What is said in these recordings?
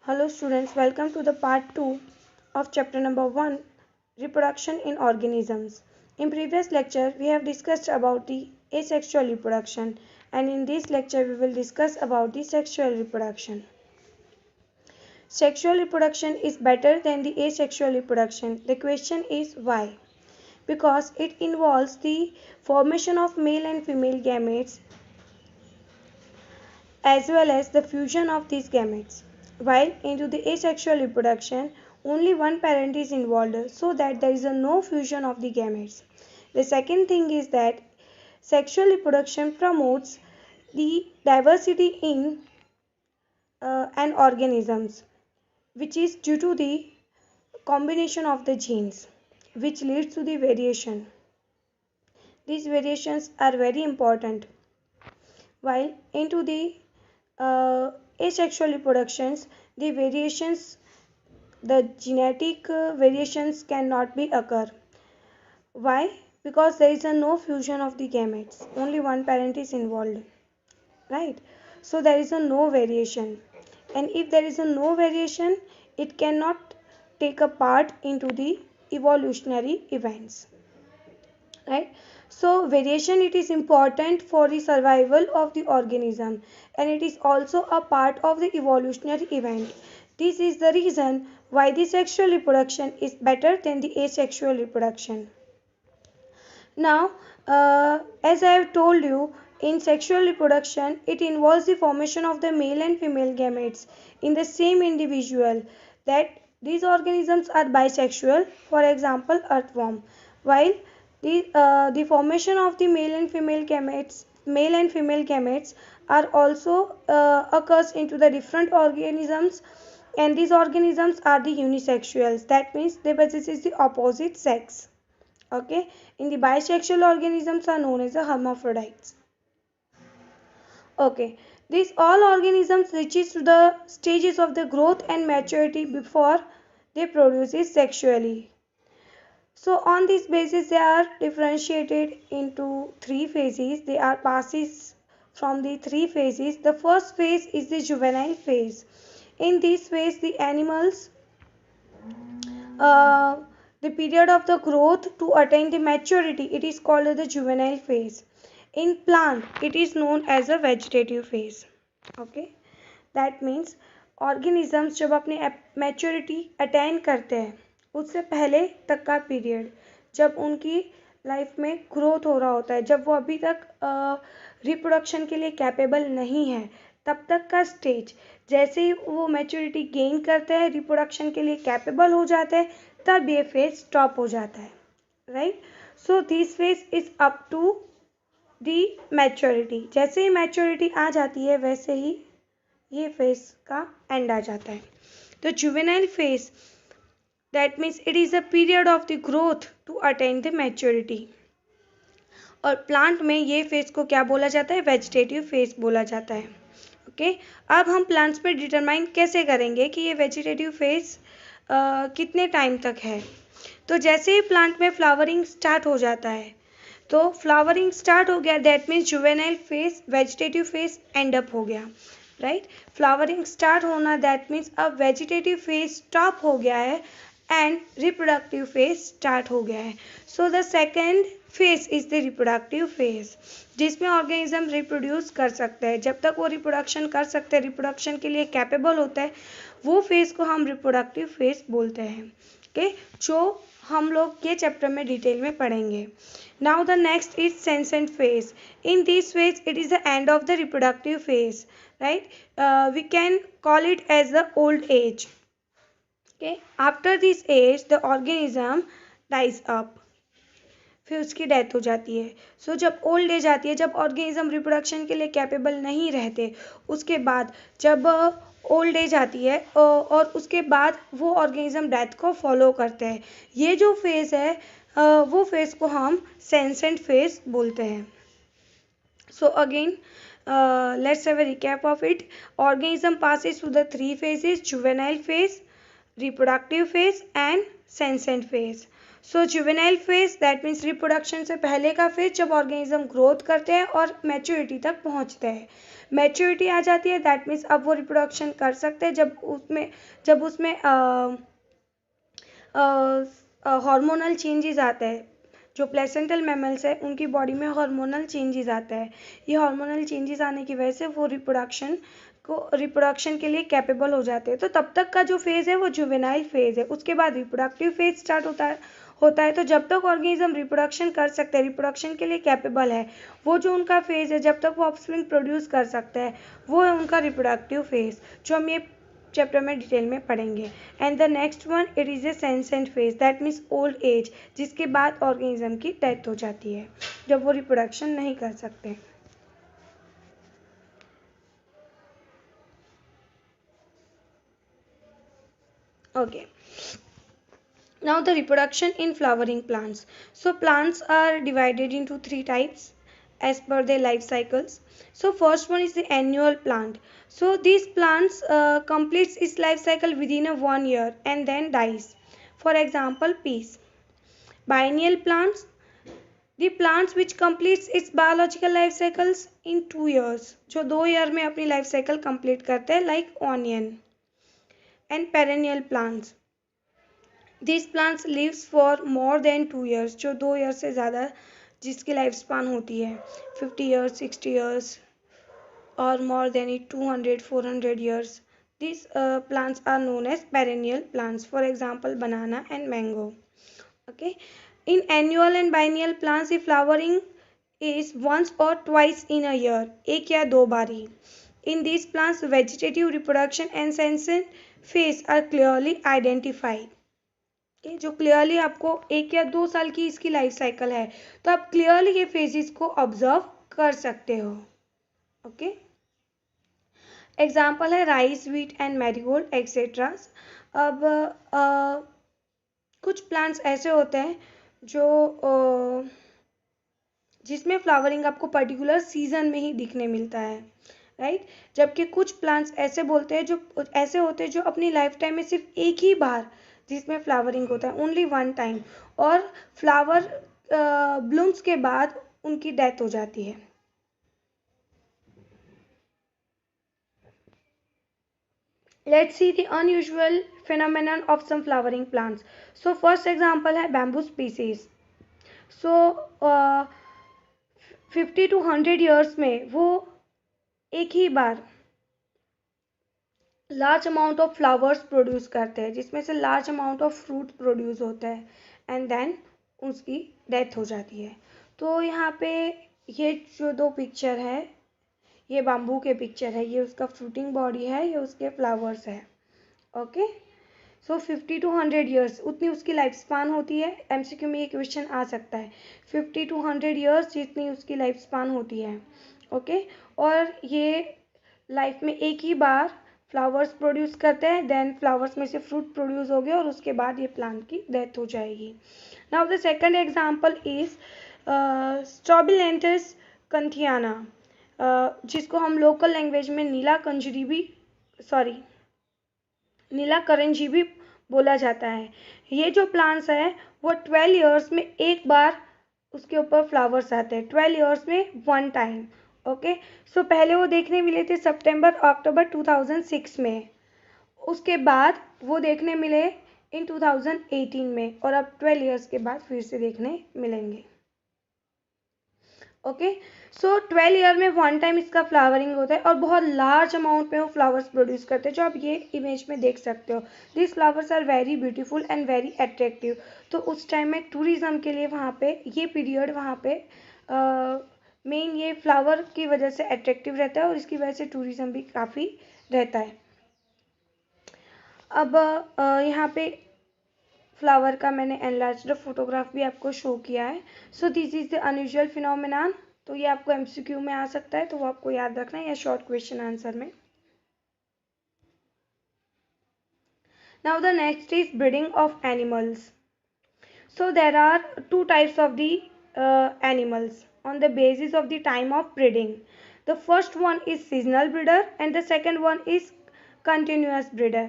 Hello students, welcome to the part 2 of chapter number 1, reproduction in organisms. In previous lecture we have discussed about the asexual reproduction, and in this lecture we will discuss about the sexual reproduction. Sexual reproduction is better than the asexual reproduction. The question is why? Because it involves the formation of male and female gametes as well as the fusion of these gametes. While into the asexual reproduction, only one parent is involved, so that there is no fusion of the gametes. The second thing is that sexual reproduction promotes the diversity in an organisms, which is due to the combination of the genes, which leads to the variation. These variations are very important. While into the asexual reproductions, the genetic variations cannot be occur. Why? Because there is no fusion of the gametes, only one parent is involved, right? So there is no variation, and if there is no variation, it cannot take a part into the evolutionary events, right? So variation, it is important for the survival of the organism, and it is also a part of the evolutionary event. This is the reason why the sexual reproduction is better than the asexual reproduction. Now, as I have told you, in sexual reproduction, it involves the formation of the male and female gametes in the same individual. That these organisms are bisexual, for example, earthworm. While the formation of the male and female gametes are also occurs into the different organisms, and these organisms are the unisexuals. That means they possess the opposite sex. Okay, in the bisexual organisms are known as the hermaphrodites. Okay, these all organisms reaches to the stages of the growth and maturity before they produce sexually. So on this basis they are differentiated into three phases. They are passes from the three phases. The first phase is the juvenile phase. In this phase the animals uh, the period of the growth to attain the maturity, it is called the juvenile phase. In plant it is known as a vegetative phase. Okay, that means organisms जब अपने maturity attain करते हैं, उससे पहले तक का period जब उनकी लाइफ में ग्रोथ हो रहा होता है, जब वो अभी तक रिप्रोडक्शन के लिए कैपेबल नहीं है, तब तक का स्टेज, जैसे ही वो मैच्योरिटी गेन करते हैं, रिप्रोडक्शन के लिए कैपेबल हो जाते हैं, तब ये फेज स्टॉप हो जाता है, right? So this phase is up to the maturity. जैसे ही मैच्योरिटी आ जाती है, वैसे ही ये फेज का एंड आ जाता है. तो juvenile phase, that means it is a period of the growth to attain the maturity. और प्लांट में ये फेज को क्या बोला जाता है? वेजिटेटिव फेज बोला जाता है. ओके, अब हम प्लांट्स पे डिटरमाइन कैसे करेंगे कि ये वेजिटेटिव फेज कितने टाइम तक है. तो जैसे ही प्लांट में फ्लावरिंग स्टार्ट हो जाता है, तो फ्लावरिंग स्टार्ट हो गया, that means juvenile phase, vegetative phase and up हो गया, राइट? फ्लावरिंग स्टार्ट होना, दैट मीन्स अब वेजिटेटिव फेज स्टॉप हो गया है एंड रिप्रोडक्टिव फेज स्टार्ट हो गया है. So the second phase is the reproductive phase, जिसमें ऑर्गेनिज्म रिप्रोड्यूस कर सकते हैं. जब तक वो रिप्रोडक्शन कर सकते हैं, रिप्रोडक्शन के लिए कैपेबल होता है, वो फेज को हम रिप्रोडक्टिव फेज बोलते हैं. ओके, जो हम लोग ये चैप्टर में डिटेल में पढ़ेंगे. Now the next is senescent phase. In this phase it is the end of the reproductive phase, right? We can call it as the old age. Okay, after this age the organism dies up, फिर उसकी death हो जाती है. सो जब old age आती है, जब organism reproduction के लिए कैपेबल नहीं रहते, उसके बाद जब ओल्ड एज आती है और उसके बाद वो ऑर्गेनिज्म डेथ को फॉलो करते हैं, ये जो फेज़ है वो फेज़ को हम सेंसेंट फेज बोलते हैं. So again let's have a recap of it. Organism passes through the three phases: juvenile phase, reproductive phase and senescent phase. So juvenile phase that means reproduction से पहले का फेज, जब ऑर्गेनिज्म ग्रोथ करते हैं और maturity तक पहुंचते हैं। मैच्योरिटी आ जाती है दैट मीन्स अब वो रिप्रोडक्शन कर सकते हैं जब उसमें हार्मोनल चेंजेस आते हैं। जो प्लेसेंटल मैमल्स है उनकी बॉडी में हार्मोनल चेंजेस आता है। ये हार्मोनल चेंजेस आने की वजह से वो रिप्रोडक्शन के लिए कैपेबल हो जाते हैं। तो तब तक का जो फेज़ है वो जुवेनाइल फेज़ है। उसके बाद रिप्रोडक्टिव फेज स्टार्ट होता है। तो जब तक ऑर्गेनिज्म रिप्रोडक्शन कर सकते हैं, रिप्रोडक्शन के लिए कैपेबल है, वो जो उनका फेज़ है, जब तक वो ऑफस्प्रिंग प्रोड्यूस कर सकते हैं, वो है उनका रिप्रोडक्टिव फेज़, जो हम ये चैप्टर में डिटेल में पढ़ेंगे। And the next one it is a senescent phase that means old age, जिसके बाद ऑर्गेनिज्म की डेथ हो जाती है जब वो रिप्रोडक्शन नहीं कर सकते। Okay, now the reproduction in flowering plants. So plants are divided into three types as per their life cycles. So first one is the annual plant. So these plants completes its life cycle within a 1 year and then dies. For example, peas. Biennial plants, the plants which completes its biological life cycles in 2 years, जो 2 year में अपनी life cycle complete करते हैं, like onion. And perennial plants, this plants lives for more than 2 years, जो 2 year से ज़्यादा जिसकी life span होती है, 50 ईयर्स, 60 ईयर्स और more than it 200-400 years. These plants are known as perennial plants. For example, banana and mango. Okay. In annual and biennial plants, the flowering is once or twice in a year. एक या दो बारी. In these plants, vegetative reproduction and senescent phase are clearly identified. Okay, जो clearly आपको 1 या 2 साल की इसकी लाइफ साइकिल है, तो आप क्लियरली ये फेजेस को ऑब्जर्व कर सकते हो। ओके, एग्जाम्पल है rice, wheat and marigold etcetera. अब कुछ प्लांट्स ऐसे होते हैं जो जिसमें फ्लावरिंग आपको पर्टिकुलर सीजन में ही दिखने मिलता है, राइट। जबकि कुछ प्लांट्स ऐसे होते हैं जो अपनी लाइफ टाइम में सिर्फ एक ही बार जिसमें फ्लावरिंग होता है, ओनली वन टाइम, और फ्लावर ब्लूम्स के बाद उनकी डेथ हो जाती है। Let's see the unusual phenomenon of some flowering plants. So first example है bamboo species. So 50 to 100 years में वो एक ही बार large amount of flowers produce करते हैं, जिसमें से large amount of fruit produce होता है, एंड देन उसकी डेथ हो जाती है। तो यहाँ पे ये जो दो पिक्चर है, ये बाम्बू के पिक्चर है, ये उसका फ्रूटिंग बॉडी है, ये उसके फ्लावर्स है। ओके, सो 50 to 100 ईयर्स उतनी उसकी लाइफ स्पान होती है। एमसीक्यू में ये क्वेश्चन आ सकता है, 50 to 100 ईयर्स जितनी उसकी लाइफ स्पान होती है। ओके, और ये लाइफ में एक ही बार फ्लावर्स प्रोड्यूस करते हैं, देन फ्लावर्स में से फ्रूट प्रोड्यूस हो गया और उसके बाद ये प्लांट की डेथ हो जाएगी। Now the second example is strobilanthes kunthiana, जिसको हम लोकल लैंग्वेज में नीला करंजी भी बोला जाता है। ये जो प्लांट्स है वो 12 ईयर्स में एक बार उसके ऊपर फ्लावर्स आते हैं, 12 ईयर्स में वन टाइम। ओके, सो पहले वो देखने मिले थे सितंबर अक्टूबर 2006 में, उसके बाद वो देखने मिले इन 2018 में, और अब 12 ईयर्स के बाद फिर से देखने मिलेंगे। ओके, सो 12 ईयर में वन टाइम इसका फ्लावरिंग होता है और बहुत लार्ज अमाउंट में वो फ्लावर्स प्रोड्यूस करते हैं, जो आप ये इमेज में देख सकते हो। This flowers are very beautiful and very attractive. तो उस टाइम में टूरिज्म के लिए वहाँ पे ये पीरियड मेन ये फ्लावर की वजह से अट्रैक्टिव रहता है और इसकी वजह से टूरिज्म भी काफ़ी रहता है। अब यहाँ पे फ्लावर का मैंने एनलार्ज्ड फोटोग्राफ भी आपको शो किया है। So this is the unusual phenomenon. तो ये आपको एमसीक्यू में आ सकता है, तो वो आपको याद रखना है या शॉर्ट क्वेश्चन आंसर में। Now the next is breeding of animals. So there are two types of the animals on the basis of the time of breeding. The first one is seasonal breeder and the second one is continuous breeder.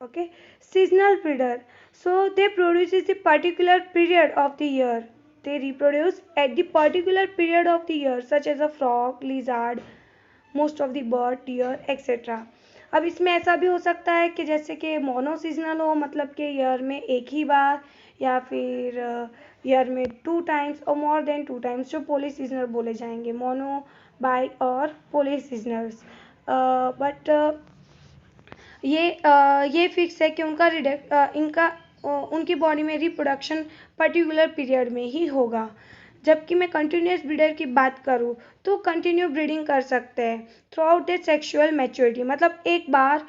Okay, seasonal breeder, so they produce in the particular period of the year. They reproduce at the particular period of the year, such as a frog, lizard, most of the bird, deer etcetera. अब इसमें ऐसा भी हो सकता है कि जैसे कि मोनो सीजनल हो, मतलब कि ईयर में एक ही बार, या फिर ईयर में 2 टाइम्स और मोर देन 2 टाइम्स, जो पोली सीजनल बोले जाएंगे, मोनो, बाई और पोली सीजनल्स. बट ये फिक्स है कि उनकी बॉडी में रिप्रोडक्शन पर्टिकुलर पीरियड में ही होगा. जबकि मैं कंटिन्यूस ब्रीडर की बात करूँ तो कंटिन्यू ब्रीडिंग कर सकते हैं through out the sexual maturity. मतलब एक बार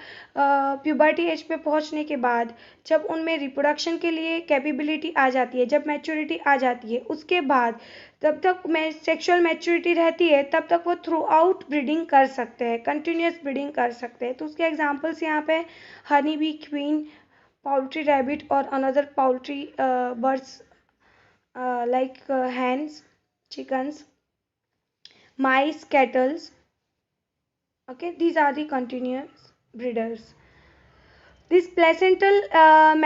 प्यूबर्टी एज पे पहुंचने के बाद जब उनमें रिप्रोडक्शन के लिए कैपेबिलिटी आ जाती है, जब मैच्योरिटी आ जाती है, उसके बाद तब तक सेक्शुअल मैच्योरिटी रहती है, तब तक वो थ्रू आउट ब्रीडिंग कर सकते हैं, कंटिन्यूस ब्रीडिंग कर सकते हैं. तो उसके एग्जाम्पल्स यहाँ पे honey bee, queen, poultry rabbit or another poultry birds like hens, chickens, mice, cattle. Okay, these are the continuous breeders. These placental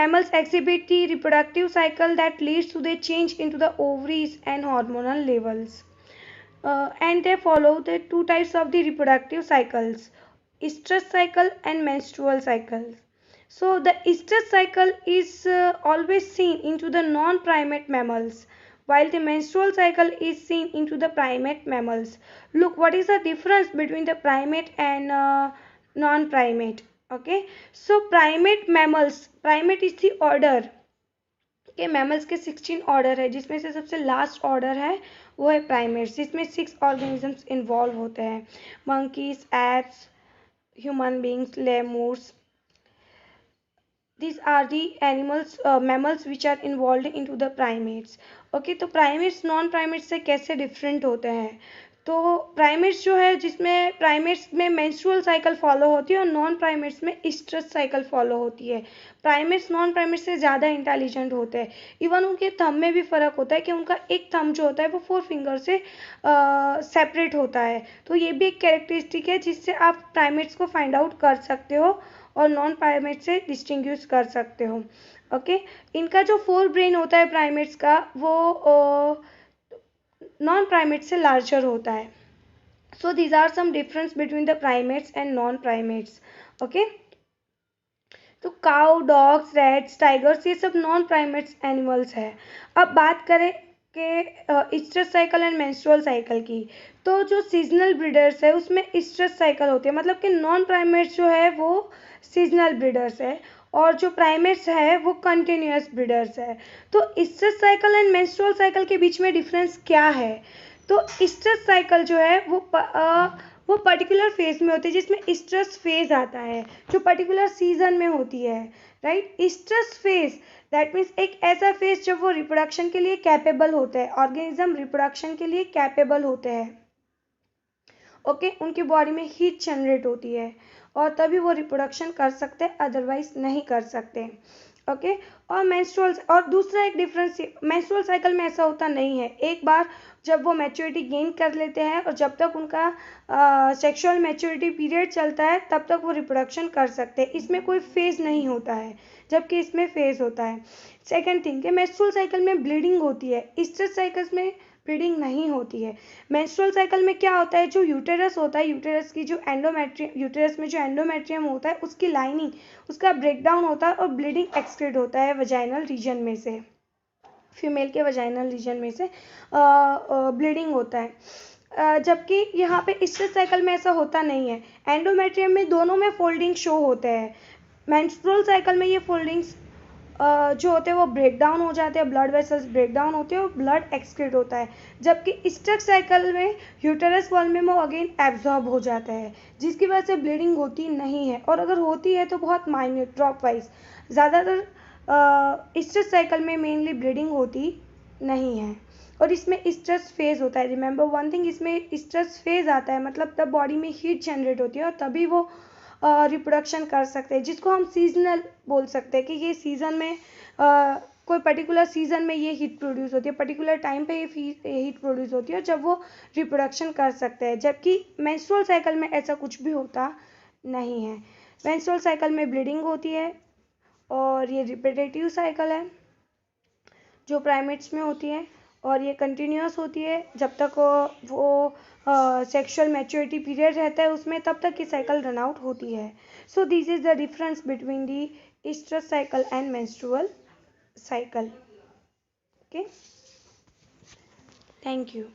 mammals exhibit the reproductive cycle that leads to the change into the ovaries and hormonal levels. And they follow the two types of the reproductive cycles, estrus cycle and menstrual cycle. So the estrus cycle is always seen into the non-primate mammals, while the menstrual cycle is seen into the primate mammals. Look, what is the difference between the primate and non-primate? Okay, so primate mammals, primate is the order के mammals के 16 order है, जिसमें से सबसे last order है वो है primates, जिसमें 6 ऑर्गेनिजम्स इन्वॉल्व होते हैं, monkeys, apes, human beings, lemurs. These are the animals, mammals which are involved into the primates. Okay, तो primates नॉन primates से कैसे डिफरेंट होते हैं? तो प्राइमेट्स जो है, जिसमें प्राइमेट्स में मेंस्ट्रुअल साइकिल फॉलो होती है और नॉन प्राइमेट्स में स्ट्रेस साइकिल फॉलो होती है. प्राइमेट्स नॉन प्राइमेट्स से ज़्यादा इंटेलिजेंट होते हैं. इवन उनके थंब में भी फ़र्क होता है कि उनका एक थंब जो होता है वो 4 फिंगर से सेपरेट होता है. तो ये भी एक कैरेक्टरिस्टिक है जिससे आप प्राइमेट्स को फाइंड आउट कर सकते हो और नॉन प्राइमेट से डिस्टिंग्विश कर सकते हो. ओके, इनका जो 4 ब्रेन होता है प्राइमेट्स का, वो नॉन प्राइमेट से लार्जर होता है. So these are some difference between the primates and non primates. Okay, तो काउ, डॉग्स, रैट्स, टाइगर्स, ये सब नॉन प्राइमेट्स एनिमल्स है. अब बात करें कि stress cycle and menstrual cycle की, तो जो सीजनल ब्रीडर्स है उसमें स्ट्रेस साइकिल होती है, मतलब कि नॉन प्राइमेट्स जो है वो सीजनल ब्रीडर्स है और जो प्राइमेट्स है वो कंटिन्यूअस ब्रीडर्स है. तो stress cycle and menstrual cycle के बीच में डिफरेंस क्या है? तो स्ट्रेस साइकिल जो है वो पर्टिकुलर फेज में होती है, जिसमें स्ट्रेस फेज आता है जो पर्टिकुलर सीजन में होती है. Right, stress phase that means एक ऐसा फेज जब वो रिप्रोडक्शन के लिए कैपेबल होते हैं, ऑर्गेनिज्म रिप्रोडक्शन के लिए कैपेबल होते हैं. ओके, उनकी बॉडी में हीट जनरेट होती है और तभी वो रिप्रोडक्शन कर सकते हैं, अदरवाइज नहीं कर सकते. ओके, और मेंस्ट्रुअल, और दूसरा एक डिफरेंस, मेंस्ट्रुअल साइकिल में ऐसा होता नहीं है. एक बार जब वो मैच्योरिटी गेन कर लेते हैं और जब तक उनका सेक्सुअल मैच्योरिटी पीरियड चलता है तब तक वो रिप्रोडक्शन कर सकते हैं. इसमें कोई फेज नहीं होता है, जबकि इसमें फेज होता है. सेकेंड थिंग कि मेंस्ट्रुअल साइकिल में ब्लीडिंग होती है, स्ट्रेस साइकिल्स में ब्लीडिंग नहीं होती है. मेंस्ट्रुअल साइकिल में क्या होता है, जो यूटेरस होता है, यूटेरस की जो एंडोमेट्रियम, यूटेरस में जो एंडोमेट्रियम होता है उसकी लाइनिंग, उसका ब्रेकडाउन होता है और ब्लीडिंग एक्सक्रीट होता है वजाइनल रीजन में से, फीमेल के वजाइनल रीजन में से ब्लीडिंग होता है. जबकि यहाँ पे स्ट्रेस साइकिल में ऐसा होता नहीं है. एंडोमेट्रियम में दोनों में फोल्डिंग शो होते हैं. मेंस्ट्रुअल साइकिल में ये फोल्डिंग्स जो होते हैं वो ब्रेक डाउन हो जाते हैं, ब्लड वेसल्स ब्रेक डाउन होते हैं और ब्लड एक्सक्रीट होता है. जबकि स्ट्रेस साइकिल में यूटेरस वॉल में वो अगेन एब्जॉर्ब हो जाता है, जिसकी वजह से ब्लीडिंग होती नहीं है, और अगर होती है तो बहुत माइन्यूट, ड्रॉप वाइज. ज़्यादातर स्ट्रेस साइकिल में मेनली ब्लीडिंग होती नहीं है और इसमें स्ट्रेस फेज होता है. रिमेंबर वन थिंग, इसमें स्ट्रेस फेज आता है, मतलब तब बॉडी में हीट जनरेट होती है और तभी वो रिप्रोडक्शन कर सकते हैं, जिसको हम सीजनल बोल सकते हैं कि ये सीज़न में कोई पर्टिकुलर सीज़न में ये हीट प्रोड्यूस होती है, पर्टिकुलर टाइम पे ये हीट प्रोड्यूस होती है जब वो रिप्रोडक्शन कर सकते हैं. जबकि मेंस्ट्रुअल साइकिल में ऐसा कुछ भी होता नहीं है. मेंस्ट्रुअल साइकिल में ब्लीडिंग होती है, और ये रिपीटेटिव साइकिल है जो प्राइमेट्स में होती है, और ये कंटिन्यूस होती है जब तक वो सेक्सुअल मैच्योरिटी पीरियड रहता है उसमें, तब तक ये साइकिल रन आउट होती है. So this is the difference between the estrous cycle and menstrual cycle. Okay, thank you.